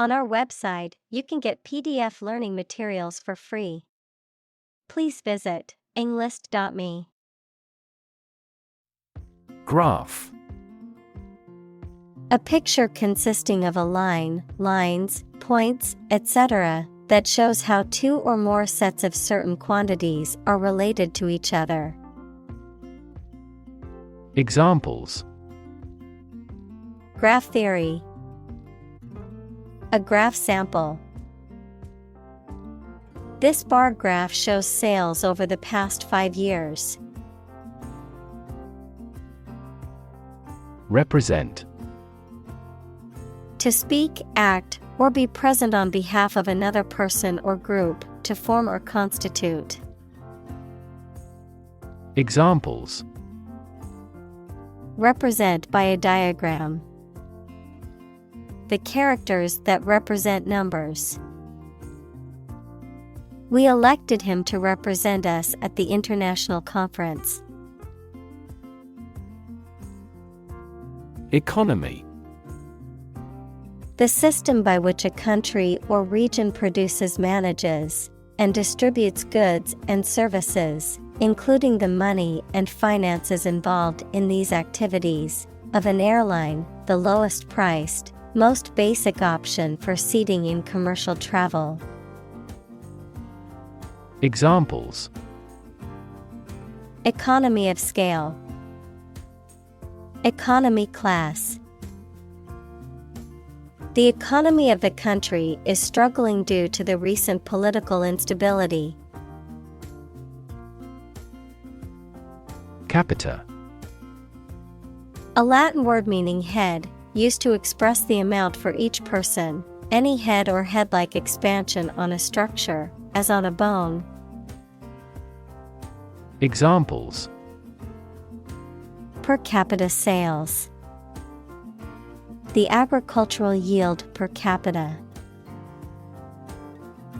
On our website, you can get PDF learning materials for free. Please visit englist.me. Graph. A picture consisting of a line, lines, points, etc., that shows how two or more sets of certain quantities are related to each other. Examples: Graph theory. A graph sample. This bar graph shows sales over the past 5 years. Represent. To speak, act, or be present on behalf of another person or group, to form or constitute. Examples: Represent by a diagram. The characters that represent numbers. We elected him to represent us at the international conference. Economy. The system by which a country or region produces, manages, and distributes goods and services, including the money and finances involved in these activities, of an airline, the lowest priced, most basic option for seating in commercial travel. Examples: Economy of scale. Economy class. The economy of the country is struggling due to the recent political instability. Capita. A Latin word meaning head, used to express the amount for each person, any head or head-like expansion on a structure, as on a bone. Examples: Per capita sales. The agricultural yield per capita.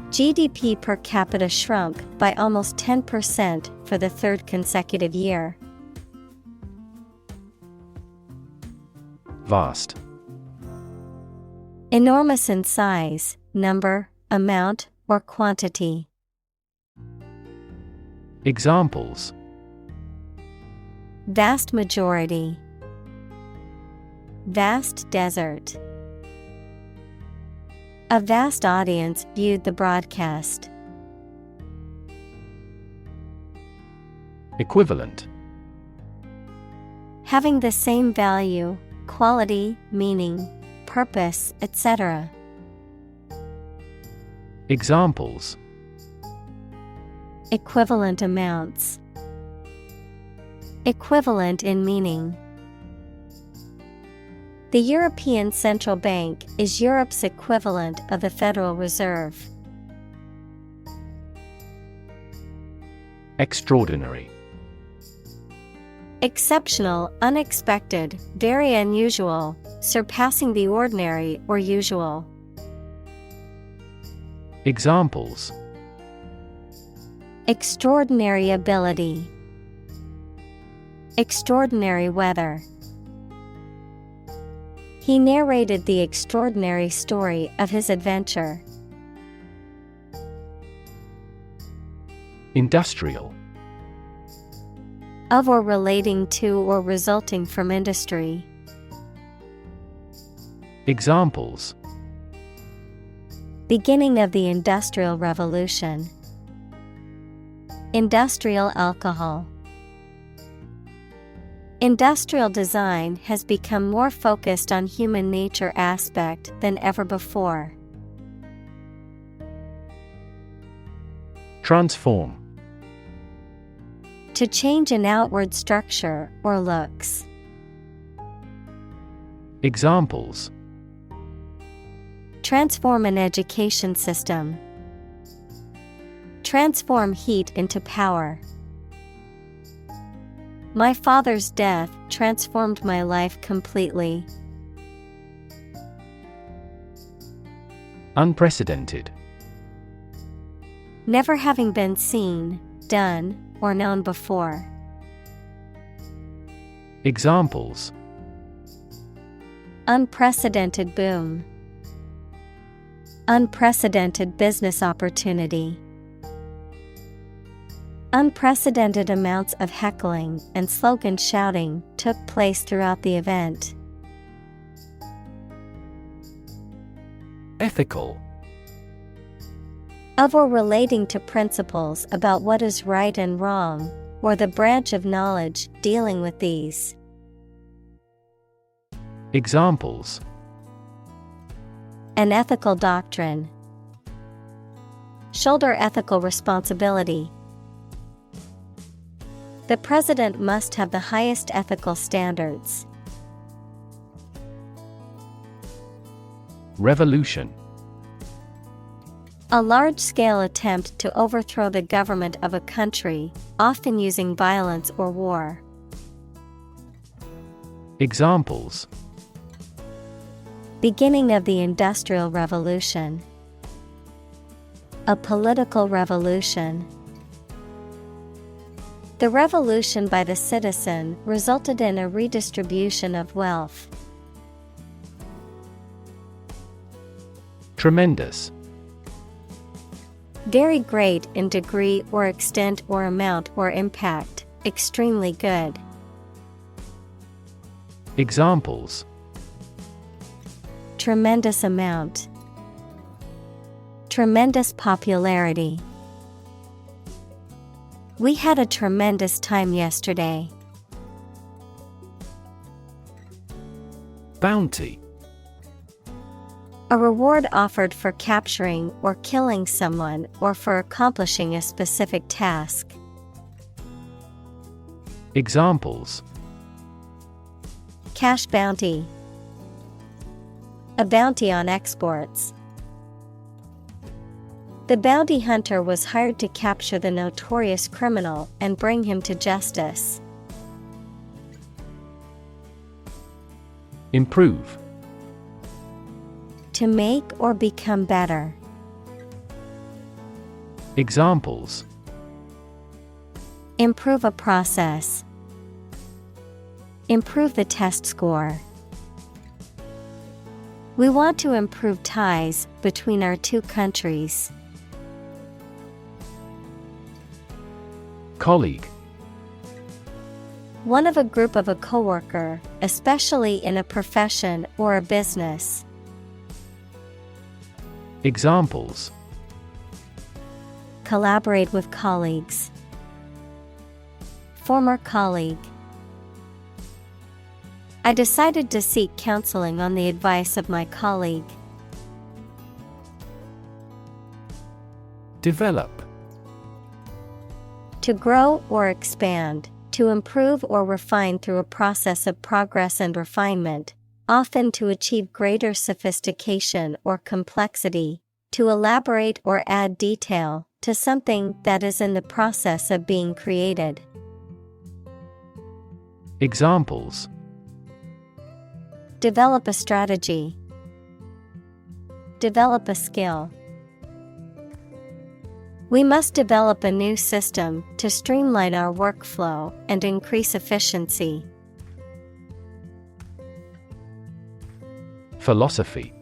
GDP per capita shrunk by almost 10% for the third consecutive year. Vast. Enormous in size, number, amount, or quantity. Examples: Vast majority. Vast desert. A vast audience viewed the broadcast. Equivalent. Having the same value, quality, meaning, purpose, etc. Examples: Equivalent amounts. Equivalent in meaning. The European Central Bank is Europe's equivalent of the Federal Reserve. Extraordinary. Exceptional, unexpected, very unusual, surpassing the ordinary or usual. Examples: Extraordinary ability. Extraordinary weather. He narrated the extraordinary story of his adventure. Industrial. Of or relating to or resulting from industry. Examples: Beginning of the Industrial Revolution. Industrial alcohol. Industrial design has become more focused on human nature aspect than ever before. Transform. To change an outward structure or looks. Examples: Transform an education system. Transform heat into power. My father's death transformed my life completely. Unprecedented. Never having been seen, done, or known before. Examples: Unprecedented boom. Unprecedented business opportunity. Unprecedented amounts of heckling and slogan shouting took place throughout the event. Ethical. Of or relating to principles about what is right and wrong, or the branch of knowledge dealing with these. Examples: An ethical doctrine. Shoulder ethical responsibility. The president must have the highest ethical standards. Revolution. A large-scale attempt to overthrow the government of a country, often using violence or war. Examples: Beginning of the Industrial Revolution. A political revolution. The revolution by the citizen resulted in a redistribution of wealth. Tremendous. Very great in degree or extent or amount or impact, extremely good. Examples: Tremendous amount. Tremendous popularity. We had a tremendous time yesterday. Bounty. A reward offered for capturing or killing someone or for accomplishing a specific task. Examples: Cash bounty. A bounty on exports. The bounty hunter was hired to capture the notorious criminal and bring him to justice. Improve. To make or become better. Examples: Improve a process. Improve the test score. We want to improve ties between our two countries. Colleague. One of a group of a coworker, especially in a profession or a business. Examples: Collaborate with colleagues. Former colleague. I decided to seek counseling on the advice of my colleague. Develop. To grow or expand, to improve or refine through a process of progress and refinement, often to achieve greater sophistication or complexity, to elaborate or add detail to something that is in the process of being created. Examples: Develop a strategy. Develop a skill. We must develop a new system to streamline our workflow and increase efficiency. Philosophy.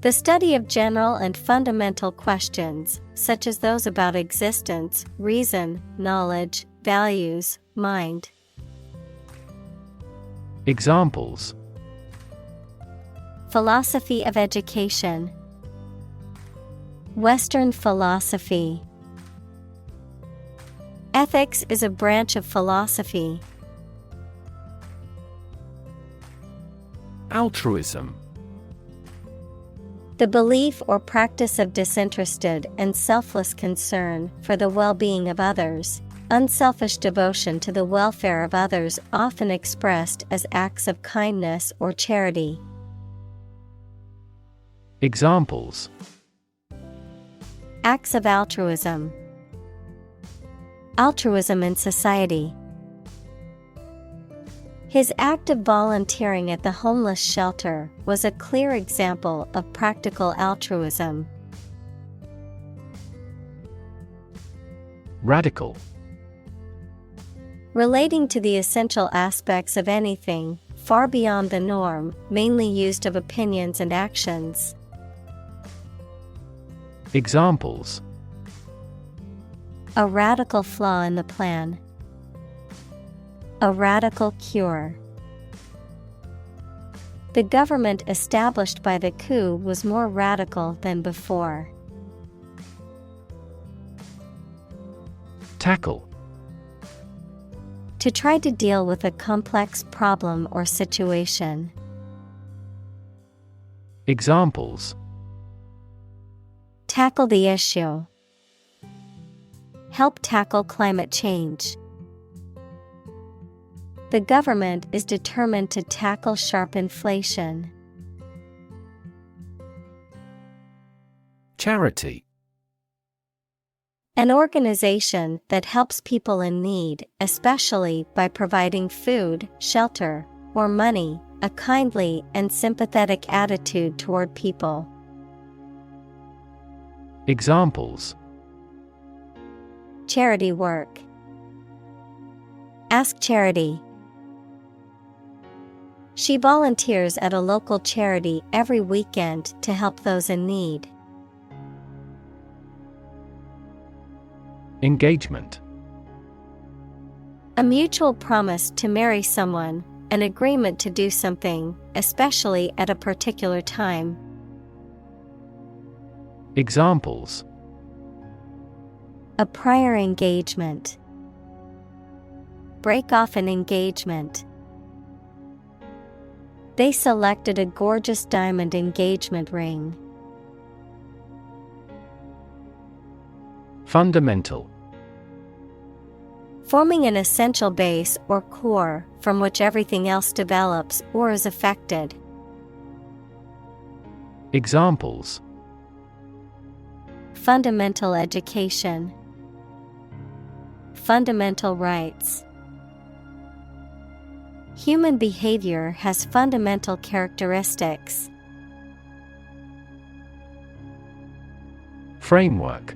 The study of general and fundamental questions, such as those about existence, reason, knowledge, values, mind. Examples: Philosophy of education. Western philosophy. Ethics is a branch of philosophy. Altruism. The belief or practice of disinterested and selfless concern for the well-being of others, unselfish devotion to the welfare of others, often expressed as acts of kindness or charity. Examples: Acts of altruism. Altruism in society. His act of volunteering at the homeless shelter was a clear example of practical altruism. Radical. Relating to the essential aspects of anything, far beyond the norm, mainly used of opinions and actions. Examples: a radical flaw in the plan. A radical cure. The government established by the coup was more radical than before. Tackle. To try to deal with a complex problem or situation. Examples: tackle the issue. Help tackle climate change. The government is determined to tackle sharp inflation. Charity. An organization that helps people in need, especially by providing food, shelter, or money, a kindly and sympathetic attitude toward people. Examples: charity work. Ask charity. She volunteers at a local charity every weekend to help those in need. Engagement. A mutual promise to marry someone, an agreement to do something, especially at a particular time. Examples: a prior engagement. Break off an engagement. They selected a gorgeous diamond engagement ring. Fundamental. Forming an essential base or core from which everything else develops or is affected. Examples: fundamental education. Fundamental rights. Human behavior has fundamental characteristics. Framework.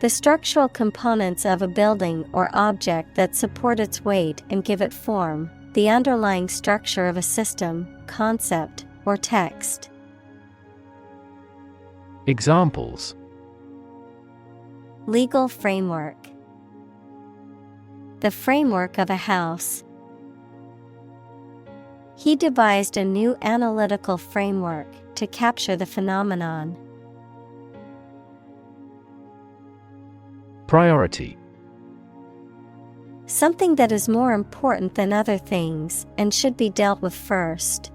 The structural components of a building or object that support its weight and give it form, the underlying structure of a system, concept, or text. Examples: legal framework. The framework of a house. He devised a new analytical framework to capture the phenomenon. Priority. Something that is more important than other things and should be dealt with first.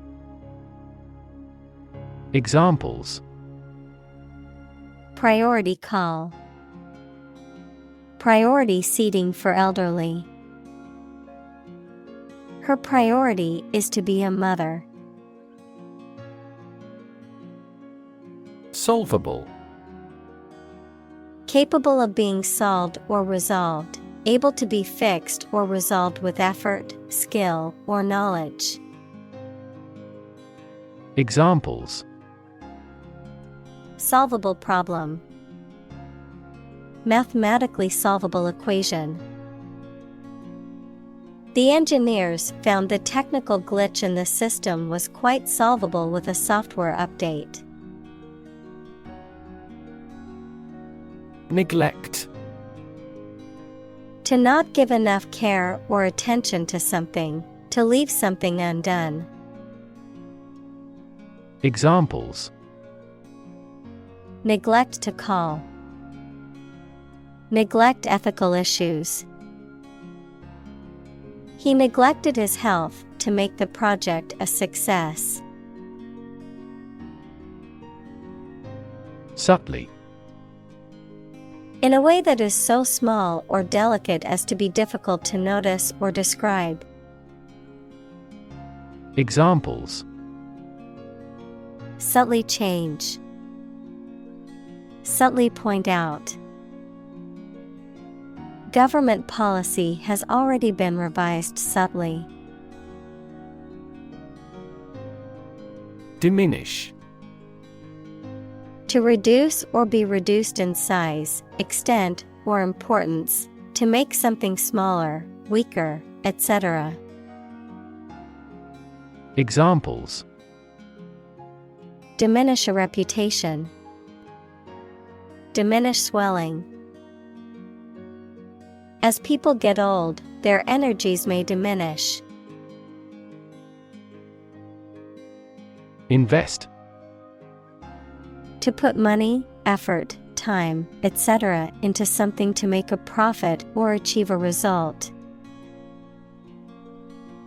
Examples: priority call. Priority seating for elderly. Her priority is to be a mother. Solvable. Capable of being solved or resolved, able to be fixed or resolved with effort, skill, or knowledge. Examples: solvable problem. Mathematically solvable equation. The engineers found the technical glitch in the system was quite solvable with a software update. Neglect. To not give enough care or attention to something, to leave something undone. Examples: neglect to call. Neglect ethical issues. He neglected his health to make the project a success. Subtly. In a way that is so small or delicate as to be difficult to notice or describe. Examples: subtly change. Subtly point out. Government policy has already been revised subtly. Diminish. To reduce or be reduced in size, extent, or importance, to make something smaller, weaker, etc. Examples: diminish a reputation. Diminish swelling. As people get old, their energies may diminish. Invest. To put money, effort, time, etc. into something to make a profit or achieve a result.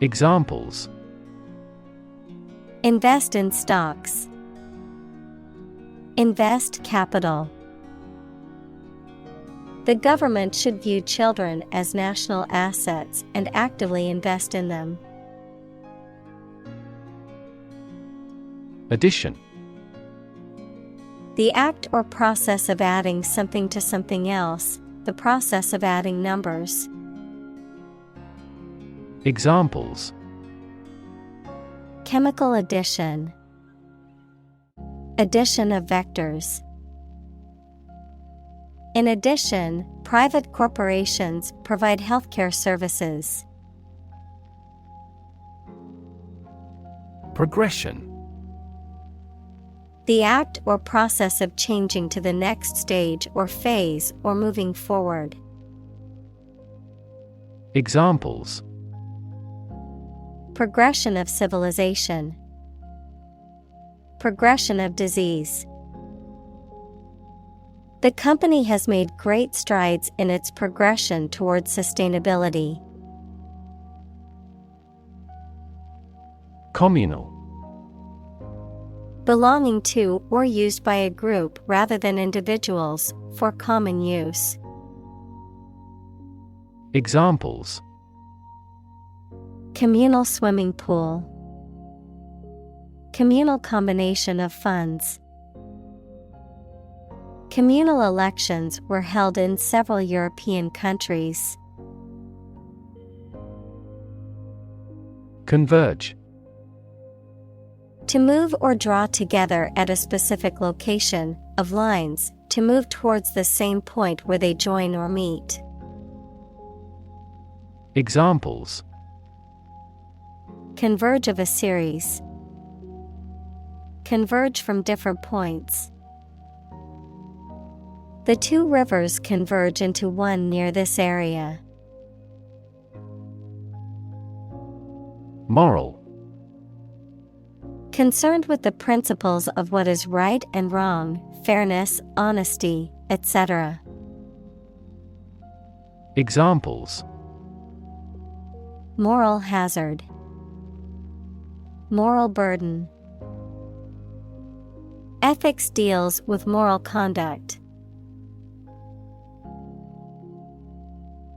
Examples: Invest in stocks. Invest capital. The government should view children as national assets and actively invest in them. Addition. The act or process of adding something to something else, the process of adding numbers. Examples: Chemical addition. Addition of vectors. In addition, private corporations provide healthcare services. Progression. The act or process of changing to the next stage or phase or moving forward. Examples: Progression of civilization. Progression of disease. The company has made great strides in its progression towards sustainability. Communal. Belonging to or used by a group rather than individuals, for common use. Examples: Communal swimming pool. Communal combination of funds. Communal elections were held in several European countries. Converge. To move or draw together at a specific location, of lines, to move towards the same point where they join or meet. Examples: Converge of a series. Converge from different points. The two rivers converge into one near this area. Moral. Concerned with the principles of what is right and wrong, fairness, honesty, etc. Examples: Moral hazard. Moral burden. Ethics deals with moral conduct.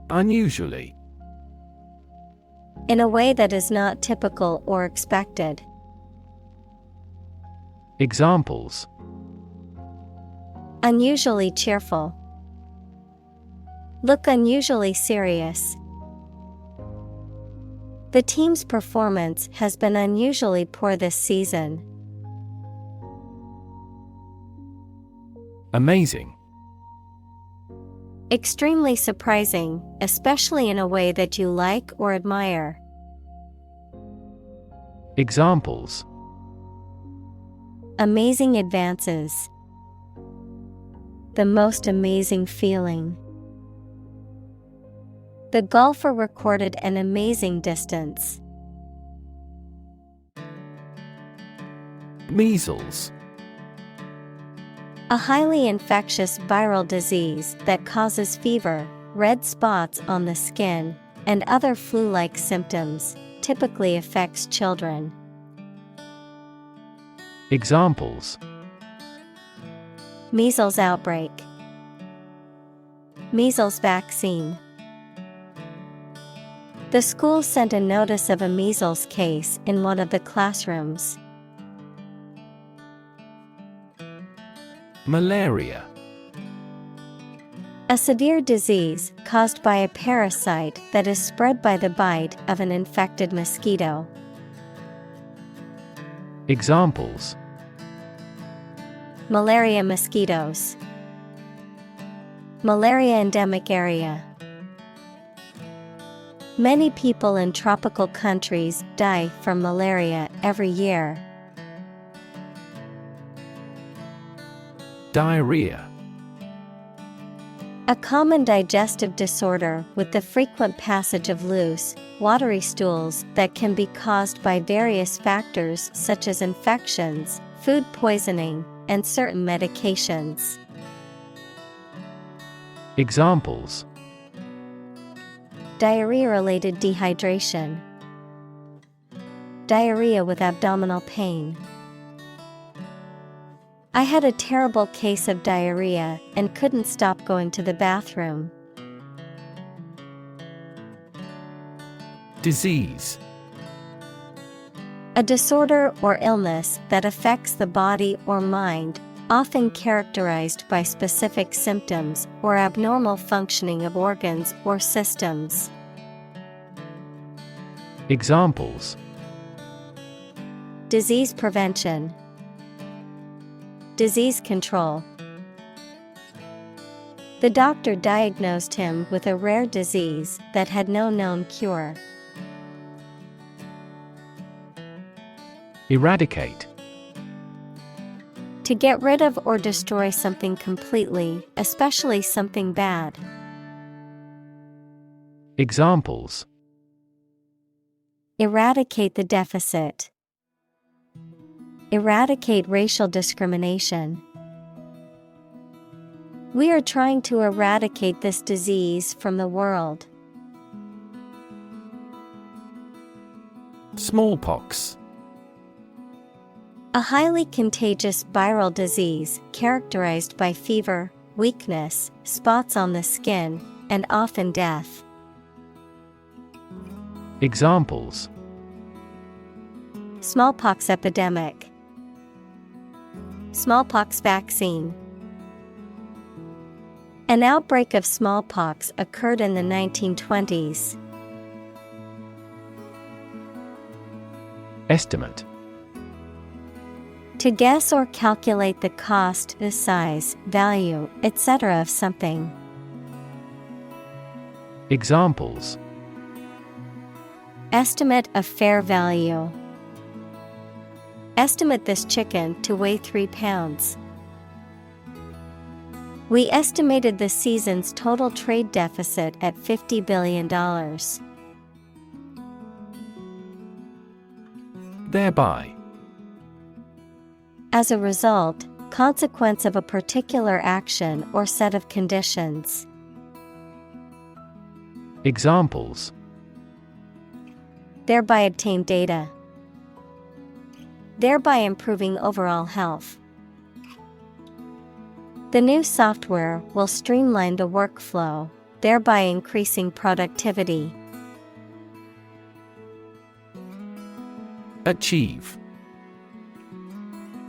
Unusually. In a way that is not typical or expected. Examples: Unusually cheerful. Look unusually serious. The team's performance has been unusually poor this season. Amazing. Extremely surprising, especially in a way that you like or admire. Examples: Amazing advances. The most amazing feeling. The golfer recorded an amazing distance. Measles. A highly infectious viral disease that causes fever, red spots on the skin, and other flu-like symptoms, typically affects children. Examples: Measles outbreak. Measles vaccine. The school sent a notice of a measles case in one of the classrooms. Malaria. A severe disease caused by a parasite that is spread by the bite of an infected mosquito. Examples: Malaria mosquitoes. Malaria endemic area. Many people in tropical countries die from malaria every year. Diarrhea. A common digestive disorder with the frequent passage of loose, watery stools that can be caused by various factors such as infections, food poisoning, and certain medications. Examples: Diarrhea-related dehydration. Diarrhea with abdominal pain. I had a terrible case of diarrhea and couldn't stop going to the bathroom. Disease. A disorder or illness that affects the body or mind, often characterized by specific symptoms or abnormal functioning of organs or systems. Examples: Disease prevention. Disease control. The doctor diagnosed him with a rare disease that had no known cure. Eradicate. To get rid of or destroy something completely, especially something bad. Examples: Eradicate the deficit. Eradicate racial discrimination. We are trying to eradicate this disease from the world. Smallpox. A highly contagious viral disease characterized by fever, weakness, spots on the skin, and often death. Examples: Smallpox epidemic. Smallpox vaccine. An outbreak of smallpox occurred in the 1920s. Estimate. To guess or calculate the cost, the size, value, etc. of something. Examples: Estimate of fair value. Estimate this chicken to weigh 3 pounds. We estimated the season's total trade deficit at $50 billion. Thereby. As a result, consequence of a particular action or set of conditions. Examples: Thereby obtain data. Thereby improving overall health. The new software will streamline the workflow, thereby increasing productivity. Achieve.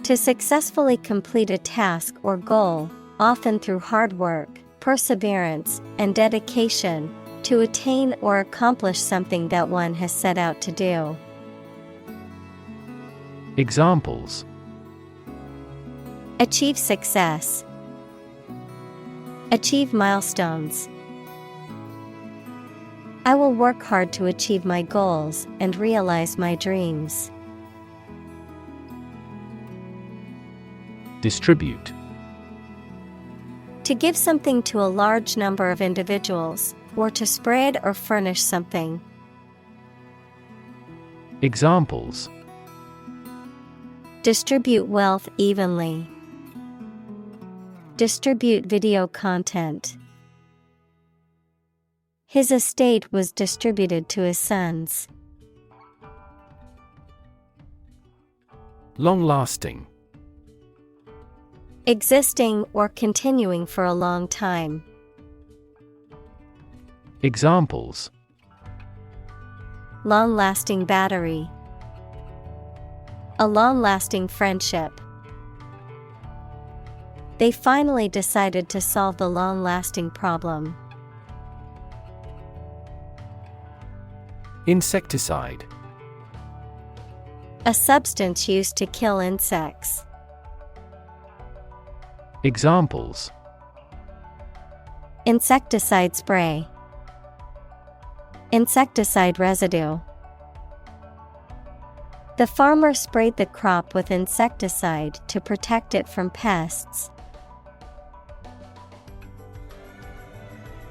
To successfully complete a task or goal, often through hard work, perseverance, and dedication, to attain or accomplish something that one has set out to do. Examples: Achieve success. Achieve milestones. I will work hard to achieve my goals and realize my dreams. Distribute. To give something to a large number of individuals, or to spread or furnish something. Examples: Distribute wealth evenly. Distribute video content. His estate was distributed to his sons. Long-lasting. Existing or continuing for a long time. Examples: Long-lasting battery. A long-lasting friendship. They finally decided to solve the long-lasting problem. Insecticide. A substance used to kill insects. Examples: Insecticide spray. Insecticide residue. The farmer sprayed the crop with insecticide to protect it from pests.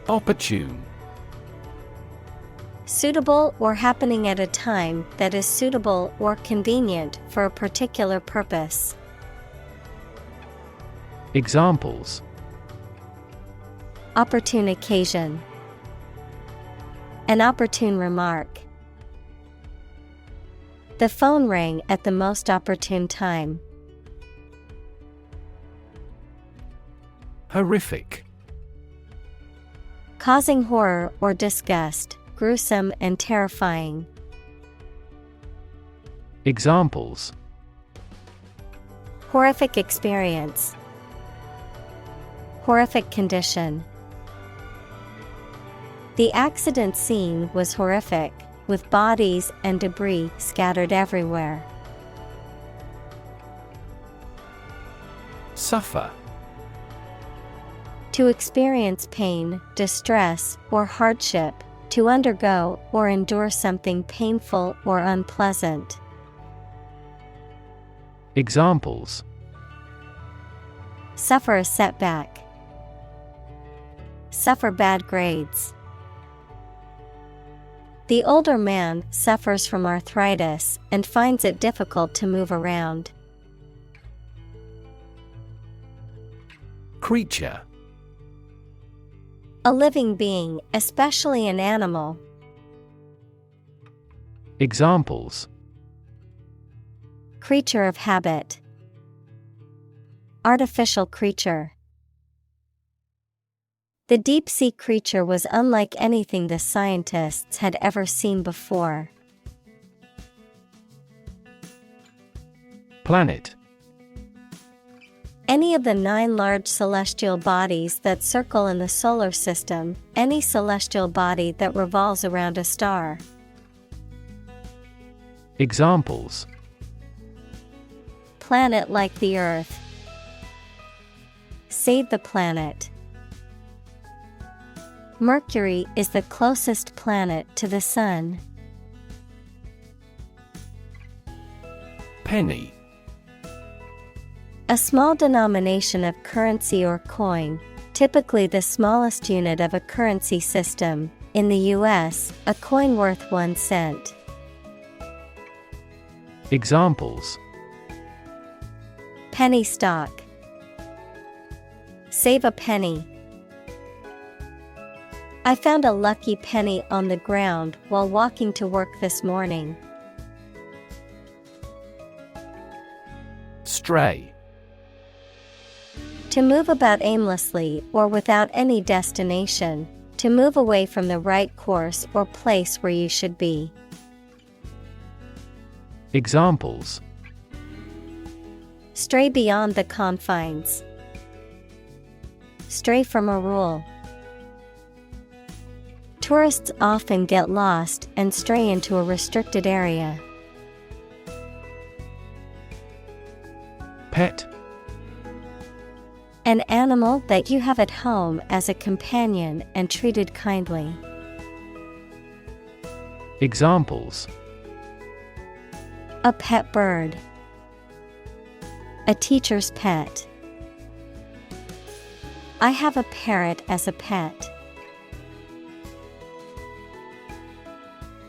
Opportune. Suitable or happening at a time that is suitable or convenient for a particular purpose. Examples: Opportune occasion. An opportune remark. The phone rang at the most opportune time. Horrific. Causing horror or disgust, gruesome and terrifying. Examples: Horrific experience. Horrific condition. The accident scene was horrific, with bodies and debris scattered everywhere. Suffer. To experience pain, distress, or hardship, to undergo or endure something painful or unpleasant. Examples: Suffer a setback. Suffer bad grades. The older man suffers from arthritis and finds it difficult to move around. Creature. A living being, especially an animal. Examples: Creature of habit. Artificial creature. The deep-sea creature was unlike anything the scientists had ever seen before. Planet. Any of the 9 large celestial bodies that circle in the solar system, any celestial body that revolves around a star. Examples: Planet like the Earth. Save the planet. Mercury is the closest planet to the Sun. Penny. A small denomination of currency or coin, typically the smallest unit of a currency system. In the U.S., a coin worth 1 cent. Examples: Penny stock. Save a penny. I found a lucky penny on the ground while walking to work this morning. Stray. To move about aimlessly or without any destination, to move away from the right course or place where you should be. Examples: Stray beyond the confines. Stray from a rule. Tourists often get lost and stray into a restricted area. Pet. An animal that you have at home as a companion and treated kindly. Examples: A pet bird. A teacher's pet. I have a parrot as a pet.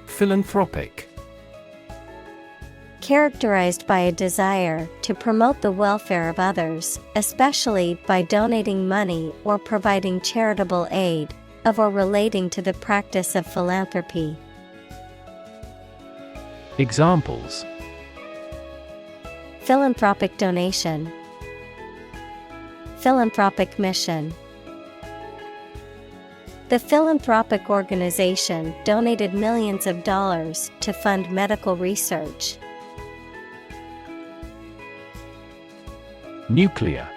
Philanthropic. Characterized by a desire to promote the welfare of others, especially by donating money or providing charitable aid, of or relating to the practice of philanthropy. Examples: Philanthropic donation. Philanthropic mission. The philanthropic organization donated millions of dollars to fund medical research. Nuclear.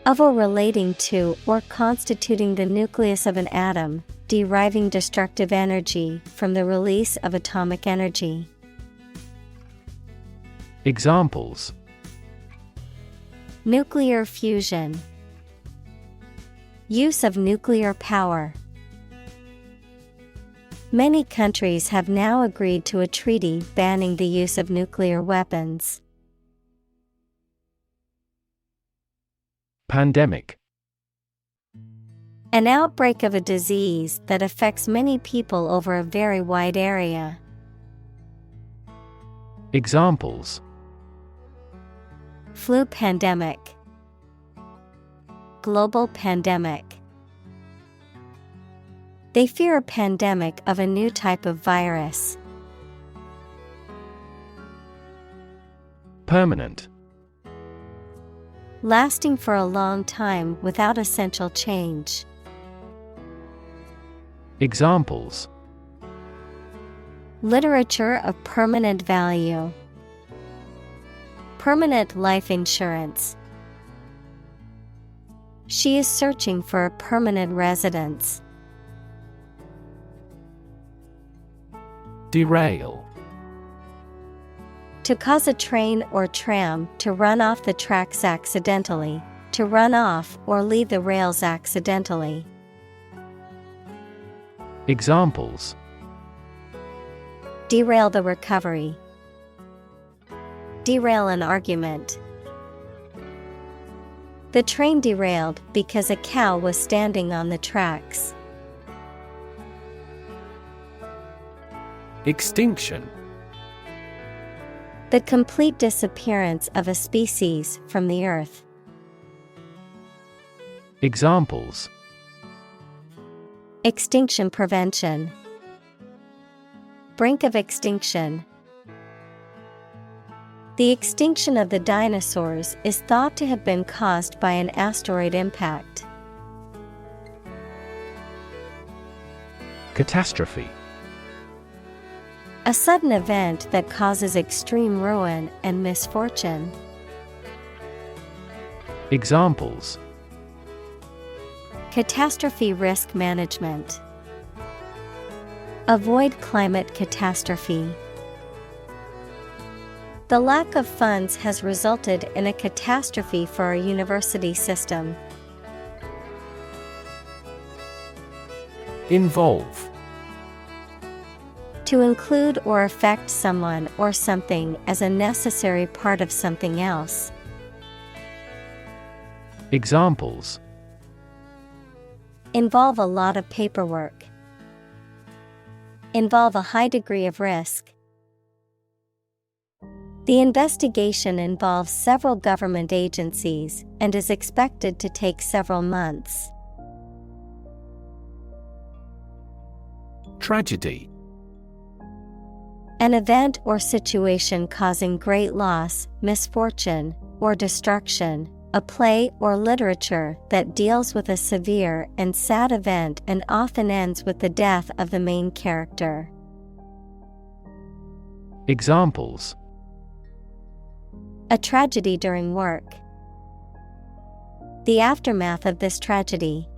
Of or relating to or constituting the nucleus of an atom, deriving destructive energy from the release of atomic energy. Examples: Nuclear fusion. Use of nuclear power. Many countries have now agreed to a treaty banning the use of nuclear weapons. Pandemic. An outbreak of a disease that affects many people over a very wide area. Examples: Flu pandemic. Global pandemic. They fear a pandemic of a new type of virus. Permanent. Lasting for a long time without essential change. Examples: Literature of permanent value. Permanent life insurance. She is searching for a permanent residence. Derail. To cause a train or tram to run off the tracks accidentally, to run off or leave the rails accidentally. Examples: Derail the recovery. Derail an argument. The train derailed because a cow was standing on the tracks. Extinction. The complete disappearance of a species from the earth. Examples: Extinction prevention. Brink of extinction. The extinction of the dinosaurs is thought to have been caused by an asteroid impact. Catastrophe. A sudden event that causes extreme ruin and misfortune. Examples: Catastrophe risk management. Avoid climate catastrophe. The lack of funds has resulted in a catastrophe for our university system. Involve. To include or affect someone or something as a necessary part of something else. Examples: Involve a lot of paperwork. Involve a high degree of risk. The investigation involves several government agencies and is expected to take several months. Tragedy. An event or situation causing great loss, misfortune, or destruction. A play or literature that deals with a severe and sad event and often ends with the death of the main character. Examples: A tragedy during work. The aftermath of this tragedy.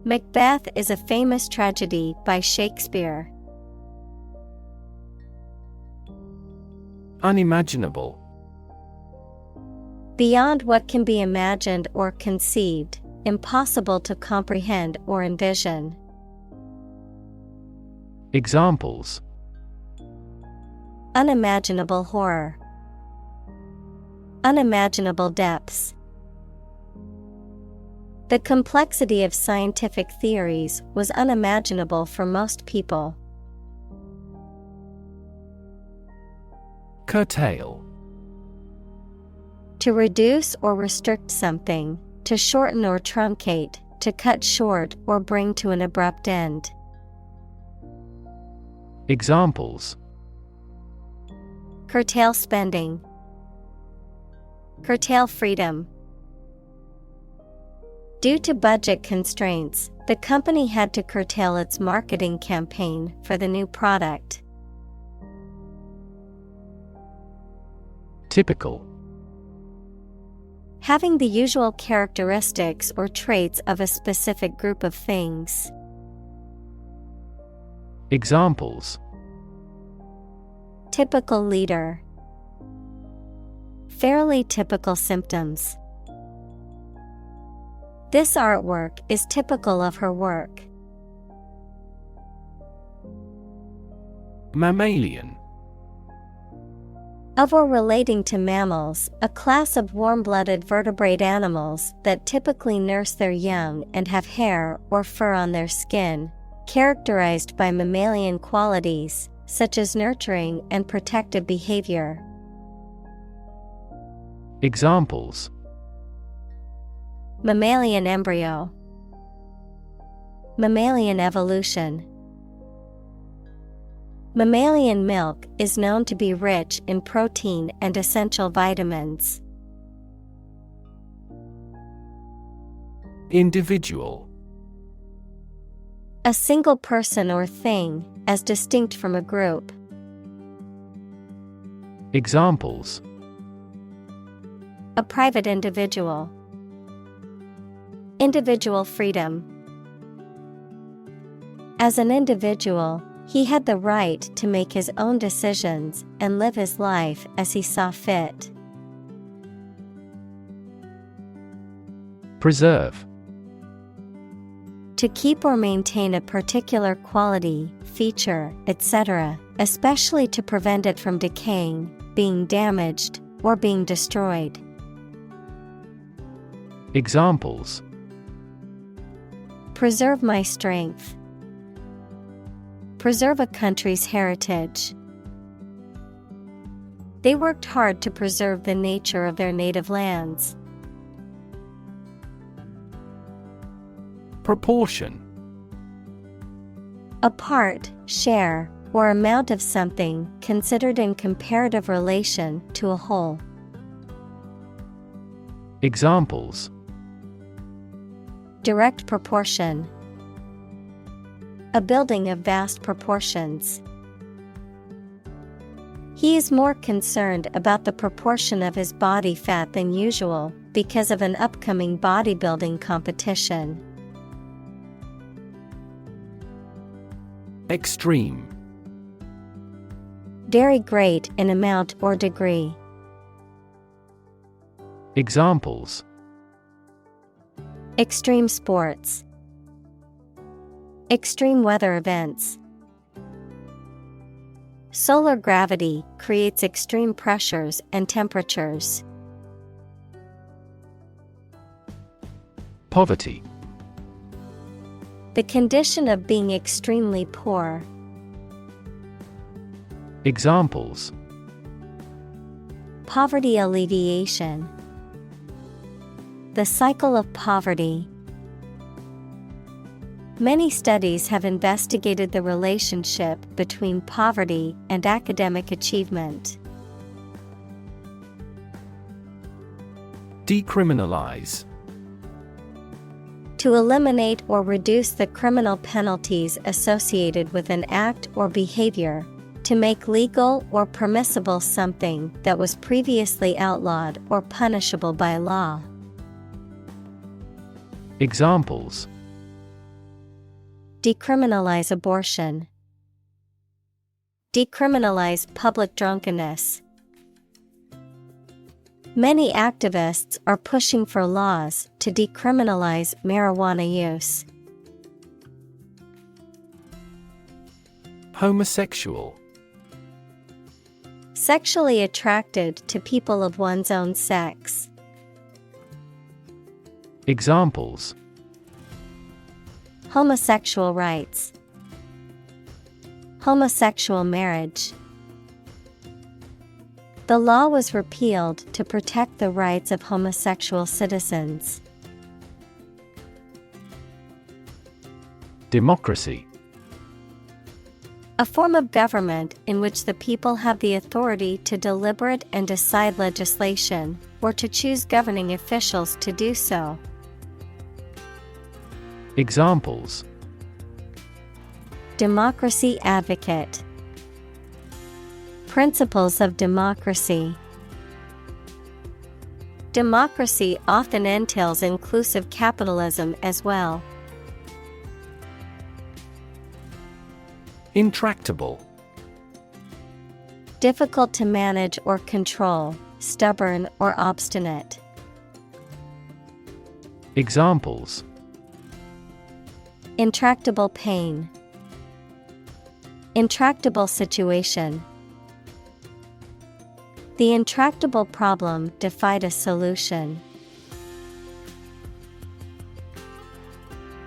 Macbeth is a famous tragedy by Shakespeare. Unimaginable. Beyond what can be imagined or conceived, impossible to comprehend or envision. Examples: Unimaginable horror. Unimaginable depths. The complexity of scientific theories was unimaginable for most people. Curtail. To reduce or restrict something, to shorten or truncate, to cut short or bring to an abrupt end. Examples: Curtail spending. Curtail freedom. Due to budget constraints, the company had to curtail its marketing campaign for the new product. Typical. Having the usual characteristics or traits of a specific group of things. Examples: Typical leader. Fairly typical symptoms. This artwork is typical of her work. Mammalian. Of or relating to mammals, a class of warm-blooded vertebrate animals that typically nurse their young and have hair or fur on their skin, characterized by mammalian qualities, such as nurturing and protective behavior. Examples: Mammalian embryo, mammalian evolution. Mammalian milk is known to be rich in protein and essential vitamins. Individual. A single person or thing, as distinct from a group. Examples: A private individual. Individual freedom. As an individual, he had the right to make his own decisions and live his life as he saw fit. Preserve. To keep or maintain a particular quality, feature, etc., especially to prevent it from decaying, being damaged, or being destroyed. Examples: Preserve my strength. Preserve a country's heritage. They worked hard to preserve the nature of their native lands. Proportion. A part, share, or amount of something considered in comparative relation to a whole. Examples: Direct proportion. A building of vast proportions. He is more concerned about the proportion of his body fat than usual because of an upcoming bodybuilding competition. Extreme. Very great in amount or degree. Examples: Extreme sports. Extreme weather events. Solar gravity creates extreme pressures and temperatures. Poverty. The condition of being extremely poor. Examples: Poverty alleviation. The cycle of poverty. Many studies have investigated the relationship between poverty and academic achievement. Decriminalize. To eliminate or reduce the criminal penalties associated with an act or behavior, to make legal or permissible something that was previously outlawed or punishable by law. Examples: Decriminalize abortion. Decriminalize public drunkenness. Many activists are pushing for laws to decriminalize marijuana use. Homosexual. Sexually attracted to people of one's own sex. Examples: Homosexual rights. Homosexual marriage. The law was repealed to protect the rights of homosexual citizens. Democracy. A form of government in which the people have the authority to deliberate and decide legislation, or to choose governing officials to do so. Examples: Democracy advocate. Principles of democracy. Democracy often entails inclusive capitalism as well. Intractable. Difficult to manage or control, stubborn or obstinate. Examples: Intractable pain. Intractable situation. The intractable problem defied a solution.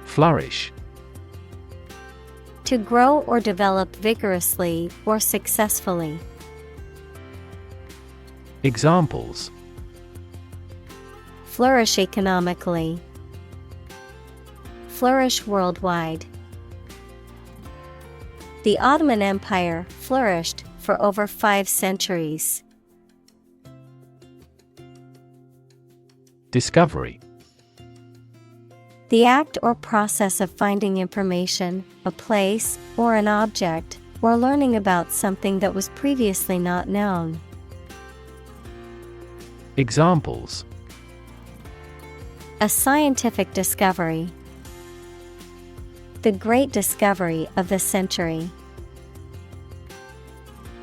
Flourish. To grow or develop vigorously or successfully. Examples: Flourish economically. Flourish worldwide. The Ottoman Empire flourished for over 5 centuries. Discovery. The act or process of finding information, a place, or an object, or learning about something that was previously not known. Examples: A scientific discovery. The great discovery of the century.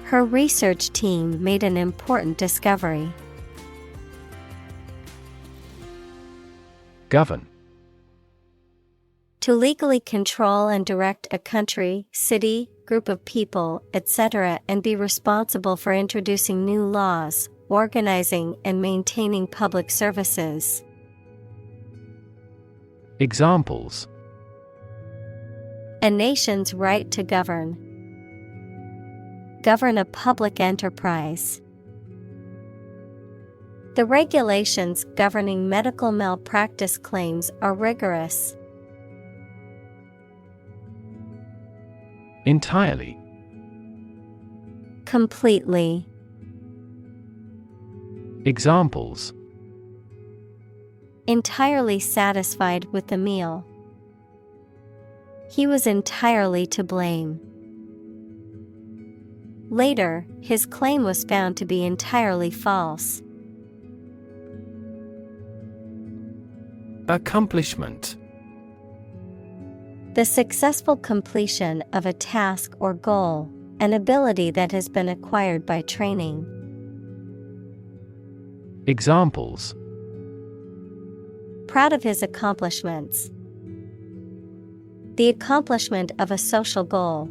Her research team made an important discovery. Govern. To legally control and direct a country, city, group of people, etc., and be responsible for introducing new laws, organizing and maintaining public services. Examples: A nation's right to govern. Govern a public enterprise. The regulations governing medical malpractice claims are rigorous. Entirely. Completely. Examples: Entirely satisfied with the meal. He was entirely to blame. Later, his claim was found to be entirely false. Accomplishment. The successful completion of a task or goal, an ability that has been acquired by training. Examples: Proud of his accomplishments. The accomplishment of a social goal.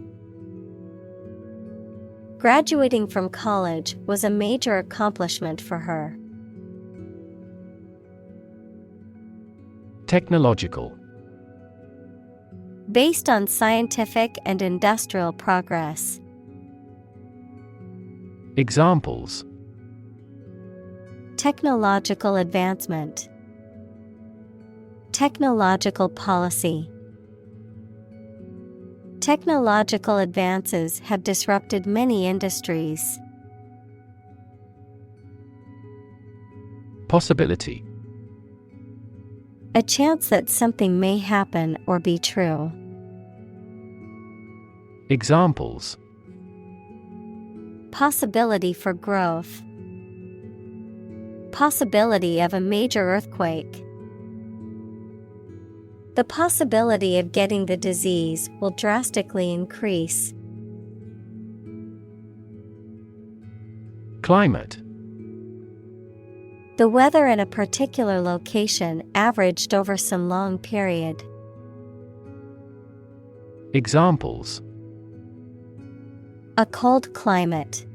Graduating from college was a major accomplishment for her. Technological. Based on scientific and industrial progress. Examples: Technological advancement. Technological policy. Technological advances have disrupted many industries. Possibility. A chance that something may happen or be true. Examples: Possibility for growth. Possibility of a major earthquake. The possibility of getting the disease will drastically increase. Climate. The weather in a particular location averaged over some long period. Examples: A cold climate.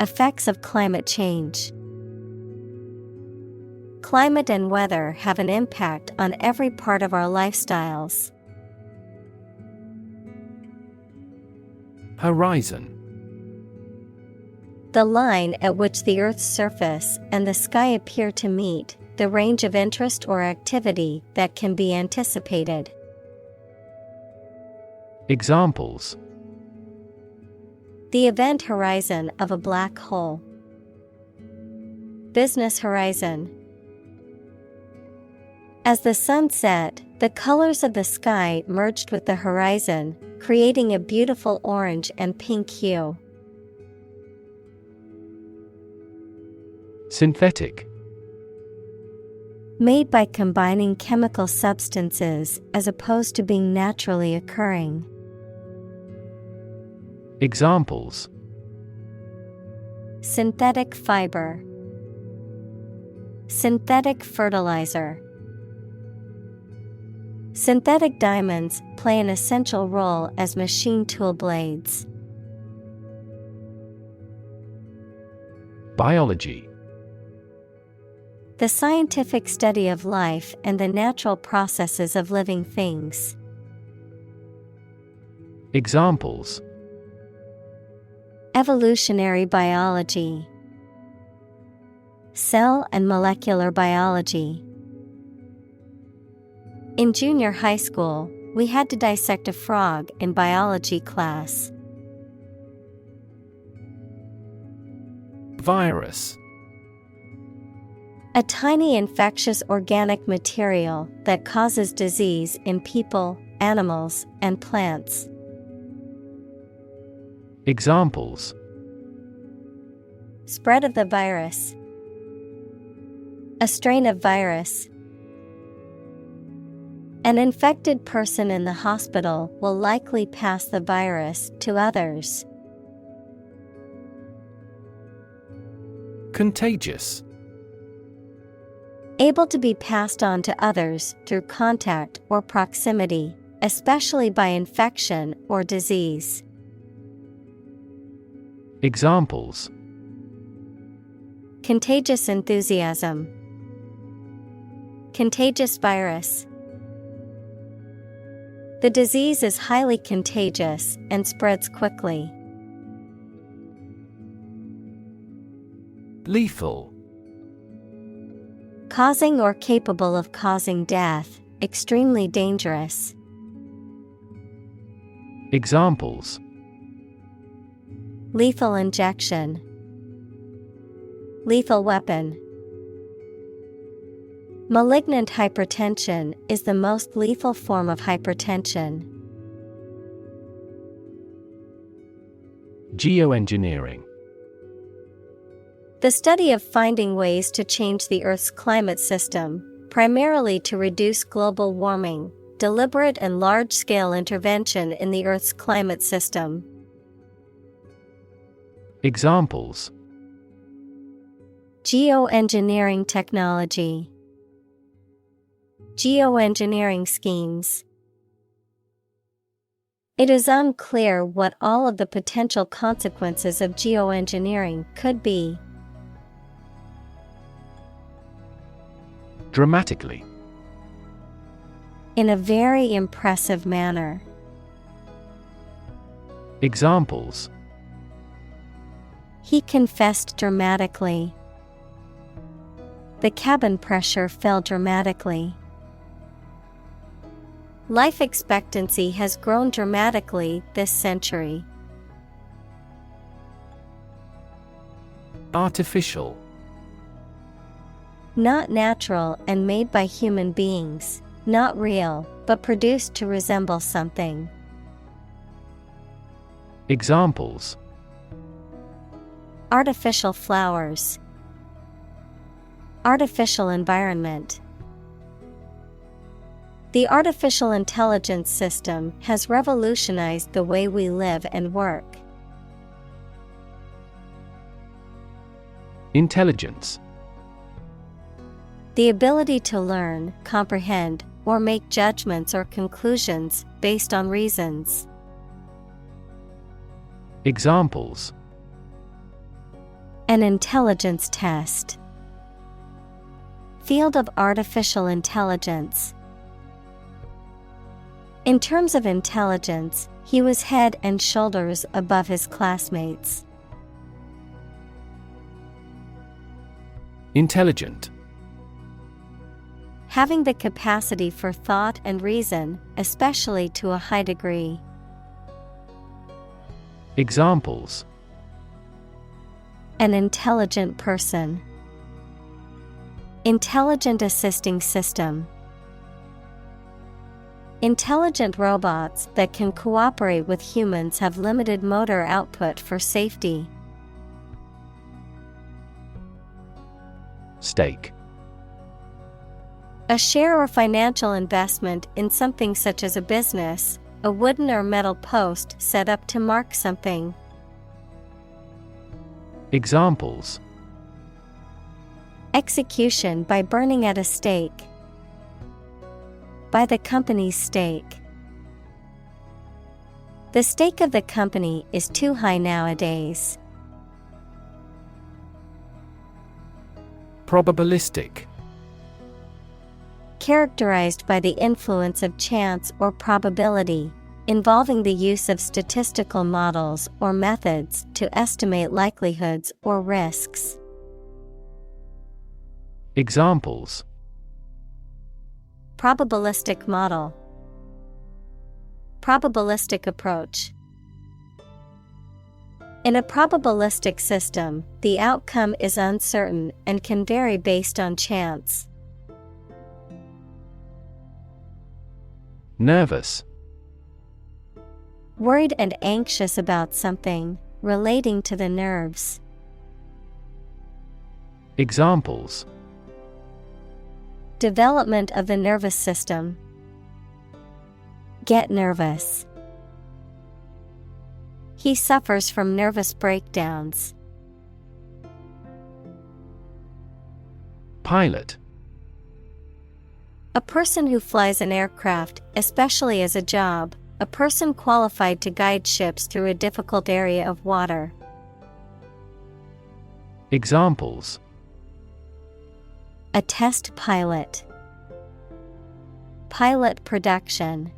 Effects of climate change. Climate and weather have an impact on every part of our lifestyles. Horizon. The line at which the Earth's surface and the sky appear to meet, the range of interest or activity that can be anticipated. Examples: The event horizon of a black hole. Business horizon. As the sun set, the colors of the sky merged with the horizon, creating a beautiful orange and pink hue. Synthetic. Made by combining chemical substances as opposed to being naturally occurring. Examples: Synthetic fiber. Synthetic fertilizer. Synthetic diamonds play an essential role as machine tool blades. Biology. The scientific study of life and the natural processes of living things. Examples: Evolutionary biology, cell and molecular biology. In junior high school, we had to dissect a frog in biology class. Virus. A tiny infectious organic material that causes disease in people, animals, and plants. Examples: Spread of the virus. A strain of virus. An infected person in the hospital will likely pass the virus to others. Contagious. Able to be passed on to others through contact or proximity, especially by infection or disease. Examples: Contagious enthusiasm. Contagious virus. The disease is highly contagious and spreads quickly. Lethal. Causing or capable of causing death, extremely dangerous. Examples: Lethal injection. Lethal weapon. Malignant hypertension is the most lethal form of hypertension. Geoengineering. The study of finding ways to change the Earth's climate system, primarily to reduce global warming, deliberate and large-scale intervention in the Earth's climate system. Examples: Geoengineering technology. Geoengineering schemes. It is unclear what all of the potential consequences of geoengineering could be. Dramatically. In a very impressive manner. Examples: He confessed dramatically. The cabin pressure fell dramatically. Life expectancy has grown dramatically this century. Artificial. Not natural and made by human beings, not real, but produced to resemble something. Examples: Artificial flowers. Artificial environment. The artificial intelligence system has revolutionized the way we live and work. Intelligence. The ability to learn, comprehend, or make judgments or conclusions based on reasons. Examples: An intelligence test. Field of artificial intelligence. In terms of intelligence, he was head and shoulders above his classmates. Intelligent. Having the capacity for thought and reason, especially to a high degree. Examples: An intelligent person. Intelligent assisting system. Intelligent robots that can cooperate with humans have limited motor output for safety. Stake. A share or financial investment in something such as a business, a wooden or metal post set up to mark something. Examples: Execution by burning at a stake. By the company's stake. The stake of the company is too high nowadays. Probabilistic. Characterized by the influence of chance or probability, involving the use of statistical models or methods to estimate likelihoods or risks. Examples: Probabilistic model. Probabilistic approach. In a probabilistic system, the outcome is uncertain and can vary based on chance. Nervous. Worried and anxious about something, relating to the nerves. Examples: Development of the nervous system. Get nervous. He suffers from nervous breakdowns. Pilot. A person who flies an aircraft, especially as a job, a person qualified to guide ships through a difficult area of water. Examples: A test pilot. Pilot production.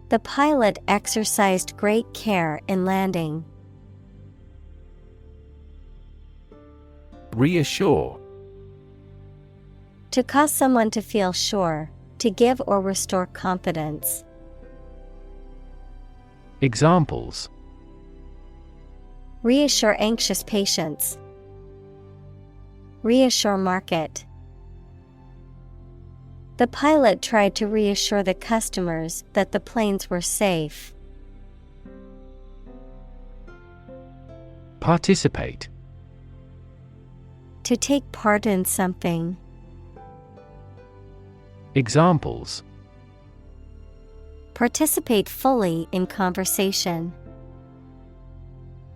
The pilot exercised great care in landing. Reassure. To cause someone to feel sure, to give or restore confidence. Examples: Reassure anxious patients. Reassure market. The pilot tried to reassure the customers that the planes were safe. Participate. To take part in something. Examples: Participate fully in conversation.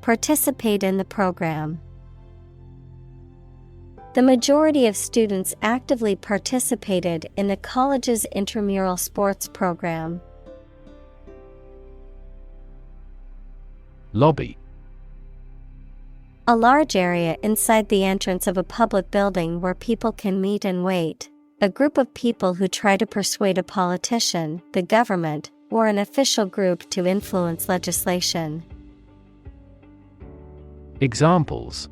Participate in the program. The majority of students actively participated in the college's intramural sports program. Lobby. A large area inside the entrance of a public building where people can meet and wait. A group of people who try to persuade a politician, the government, or an official group to influence legislation. Examples: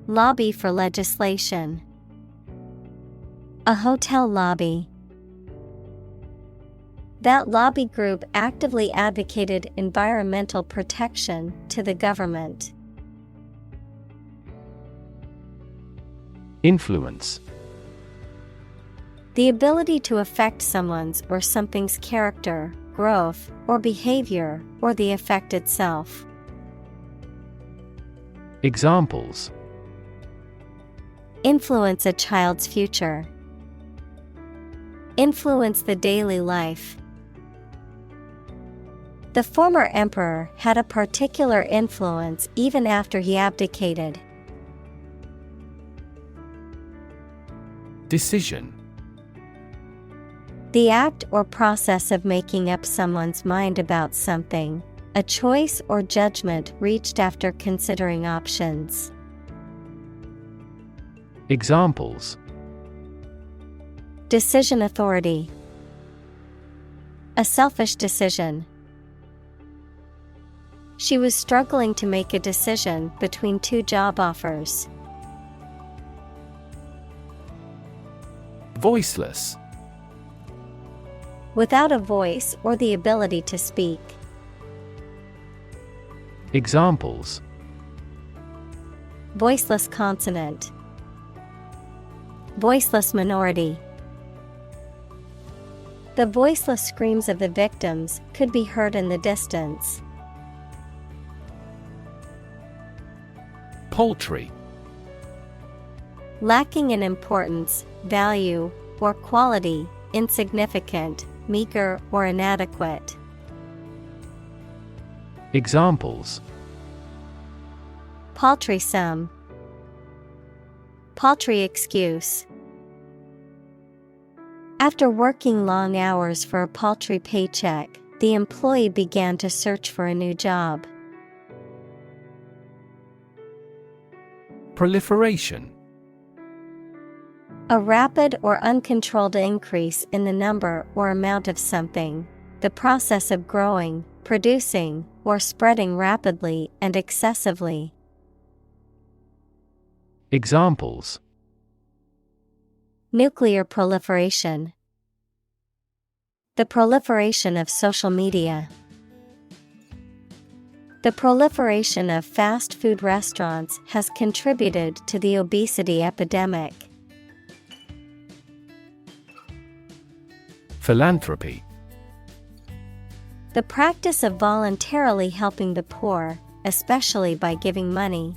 Lobby for legislation. A hotel lobby. That lobby group actively advocated environmental protection to the government. Influence. The ability to affect someone's or something's character, growth, or behavior, or the effect itself. Examples: Influence a child's future. Influence the daily life. The former emperor had a particular influence even after he abdicated. Decision. The act or process of making up someone's mind about something, a choice or judgment reached after considering options. Examples: Decision authority. A selfish decision. She was struggling to make a decision between two job offers. Voiceless. Without a voice or the ability to speak. Examples: Voiceless consonant. Voiceless minority. The voiceless screams of the victims could be heard in the distance. Paltry. Lacking in importance, value, or quality, insignificant, meager, or inadequate. Examples: Paltry sum. Paltry excuse. After working long hours for a paltry paycheck, the employee began to search for a new job. Proliferation. A rapid or uncontrolled increase in the number or amount of something, the process of growing, producing, or spreading rapidly and excessively. Examples: Nuclear proliferation. The proliferation of social media. The proliferation of fast food restaurants has contributed to the obesity epidemic. Philanthropy. The practice of voluntarily helping the poor, especially by giving money.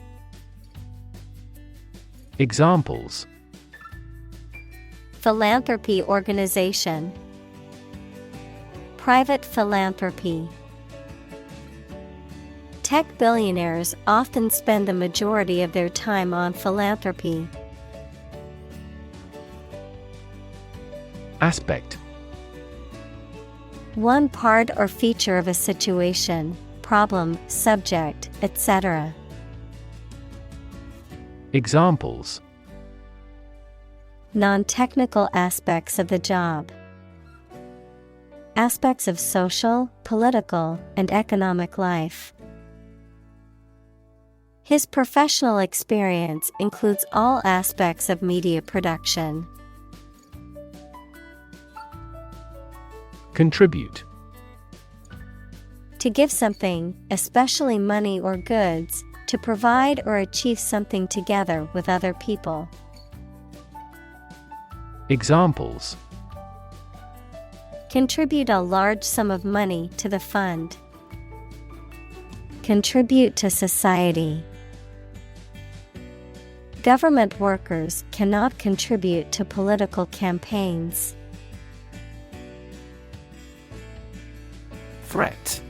Examples: Philanthropy organization. Private philanthropy. Tech billionaires often spend the majority of their time on philanthropy. Aspect. One part or feature of a situation, problem, subject, etc. Examples: Non-technical aspects of the job. Aspects of social, political, and economic life. His professional experience includes all aspects of media production. Contribute. To give something, especially money or goods, to provide or achieve something together with other people. Examples: Contribute a large sum of money to the fund. Contribute to society. Government workers cannot contribute to political campaigns. Threat.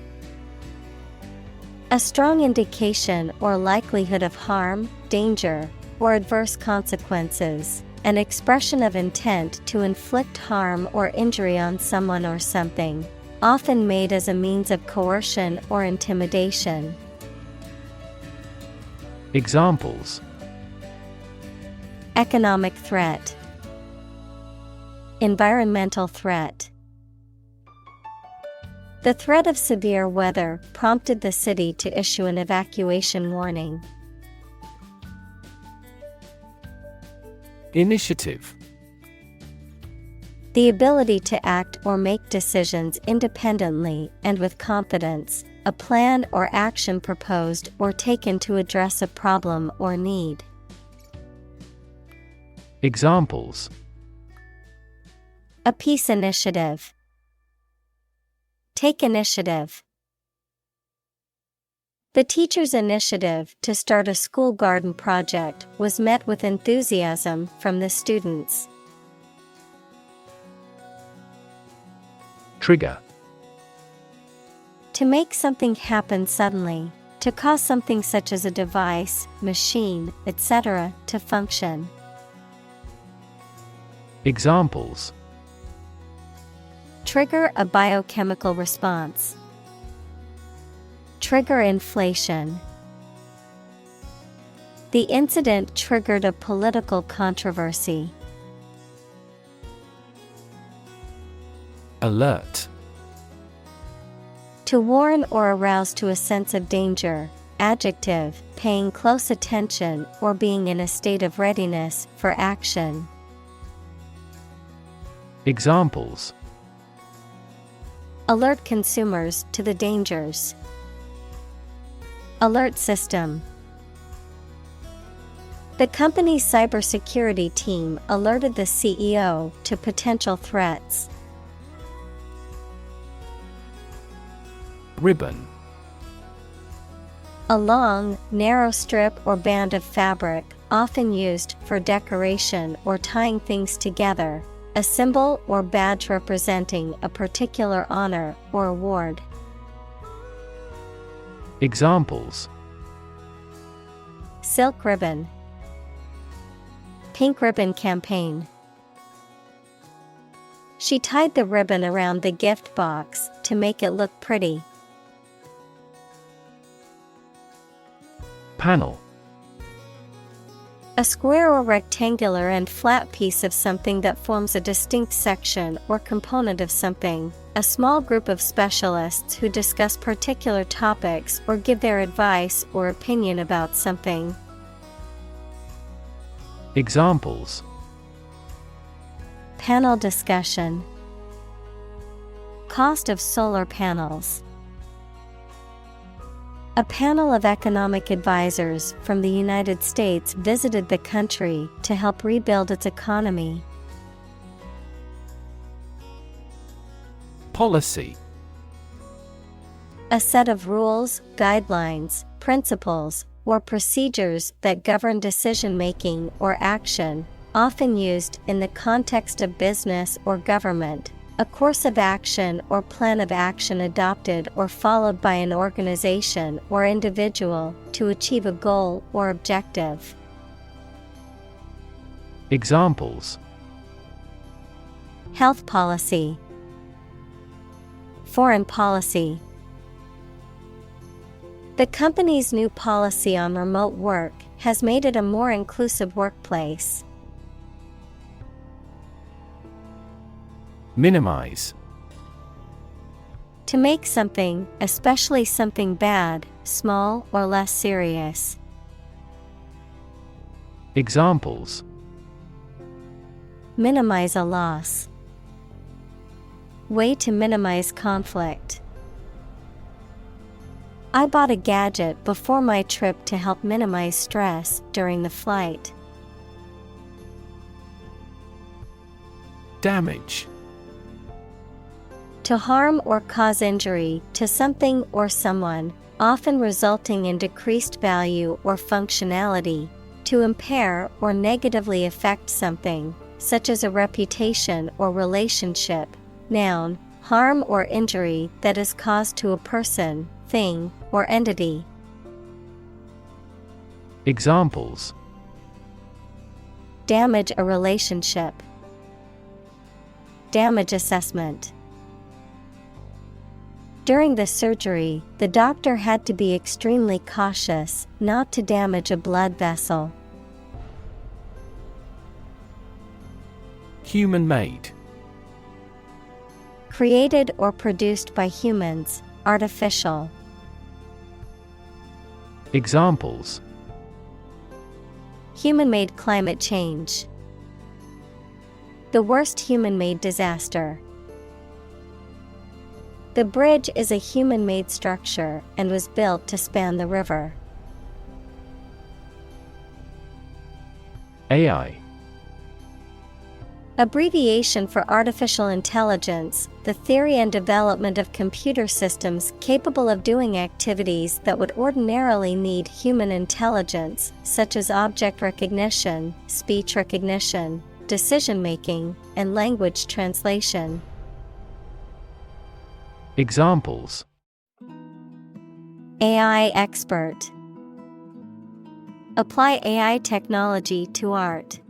A strong indication or likelihood of harm, danger, or adverse consequences. An expression of intent to inflict harm or injury on someone or something, often made as a means of coercion or intimidation. Examples: Economic threat. Environmental threat. The threat of severe weather prompted the city to issue an evacuation warning. Initiative. The ability to act or make decisions independently and with confidence, a plan or action proposed or taken to address a problem or need. Examples: A peace initiative. Take initiative. The teacher's initiative to start a school garden project was met with enthusiasm from the students. Trigger. To make something happen suddenly, to cause something such as a device, machine, etc., to function. Examples: Trigger a biochemical response. Trigger inflation. The incident triggered a political controversy. Alert. To warn or arouse to a sense of danger. Adjective, paying close attention or being in a state of readiness for action. Examples: Alert consumers to the dangers. Alert system. The company's cybersecurity team alerted the CEO to potential threats. Ribbon. A long, narrow strip or band of fabric, often used for decoration or tying things together, a symbol or badge representing a particular honor or award. Examples: Silk ribbon. Pink ribbon campaign. She tied the ribbon around the gift box to make it look pretty. Panel. A square or rectangular and flat piece of something that forms a distinct section or component of something. A small group of specialists who discuss particular topics or give their advice or opinion about something. Examples: Panel discussion. Cost of solar panels. A panel of economic advisors from the United States visited the country to help rebuild its economy. Policy. A set of rules, guidelines, principles, or procedures that govern decision-making or action, often used in the context of business or government. A course of action or plan of action adopted or followed by an organization or individual to achieve a goal or objective. Examples: Health policy. Foreign policy. The company's new policy on remote work has made it a more inclusive workplace. Minimize. To make something, especially something bad, small or less serious. Examples: Minimize a loss. Way to minimize conflict. I bought a gadget before my trip to help minimize stress during the flight. Damage. To harm or cause injury to something or someone, often resulting in decreased value or functionality. To impair or negatively affect something, such as a reputation or relationship. Noun, harm or injury that is caused to a person, thing, or entity. Examples: Damage a relationship. Damage assessment. During the surgery, the doctor had to be extremely cautious not to damage a blood vessel. Human-made. Created or produced by humans, artificial. Examples: Human-made climate change. The worst human-made disaster. The bridge is a human-made structure and was built to span the river. AI. Abbreviation for artificial intelligence, the theory and development of computer systems capable of doing activities that would ordinarily need human intelligence, such as object recognition, speech recognition, decision-making, and language translation. Examples: AI expert. Apply AI technology to art.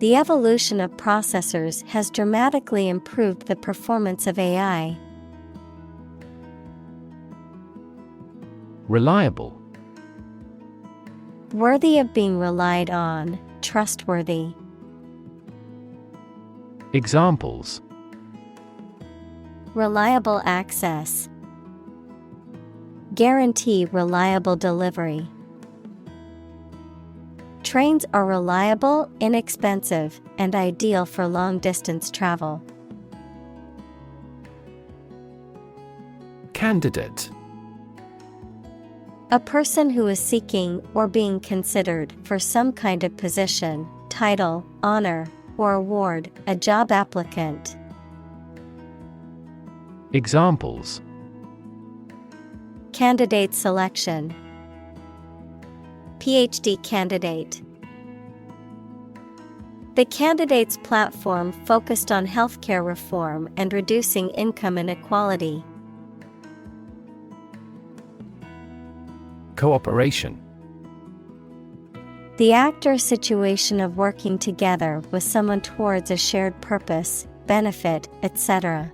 The evolution of processors has dramatically improved the performance of AI. Reliable. Worthy of being relied on, trustworthy. Examples: Reliable access. Guarantee reliable delivery. Trains are reliable, inexpensive, and ideal for long-distance travel. Candidate. A person who is seeking or being considered for some kind of position, title, honor, or award, a job applicant. Examples: Candidate selection. PhD candidate. The candidate's platform focused on healthcare reform and reducing income inequality. Cooperation. The act or situation of working together with someone towards a shared purpose, benefit, etc.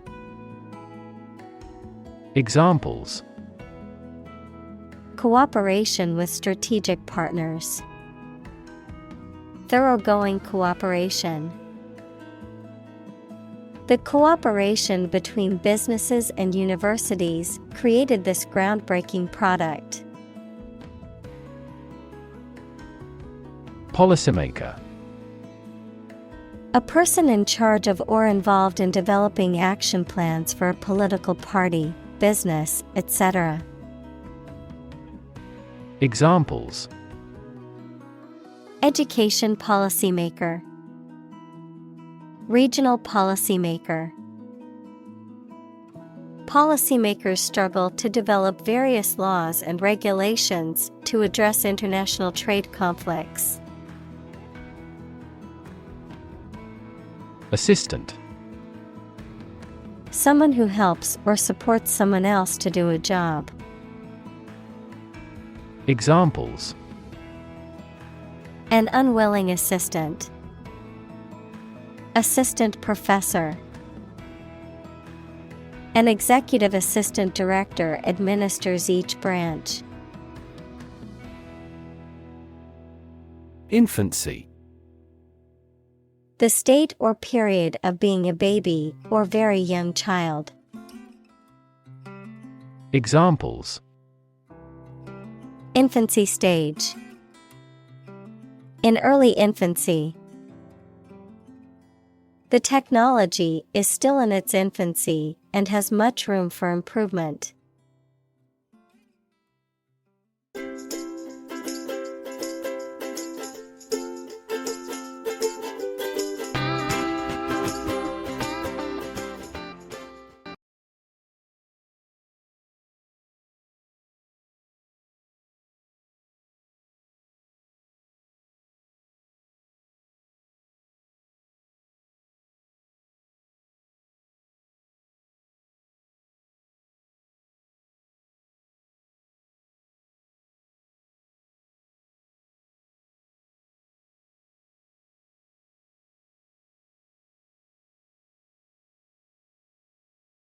Examples: Cooperation with strategic partners. Thoroughgoing cooperation. The cooperation between businesses and universities created this groundbreaking product. Policymaker. A person in charge of or involved in developing action plans for a political party, business, etc. Examples: Education policymaker, regional policymaker. Policymakers struggle to develop various laws and regulations to address international trade conflicts. Assistant. Someone who helps or supports someone else to do a job. Examples: An unwilling assistant, assistant professor. An executive assistant director administers each branch. Infancy. The state or period of being a baby or very young child. Examples: Infancy stage. In early infancy. The technology is still in its infancy and has much room for improvement.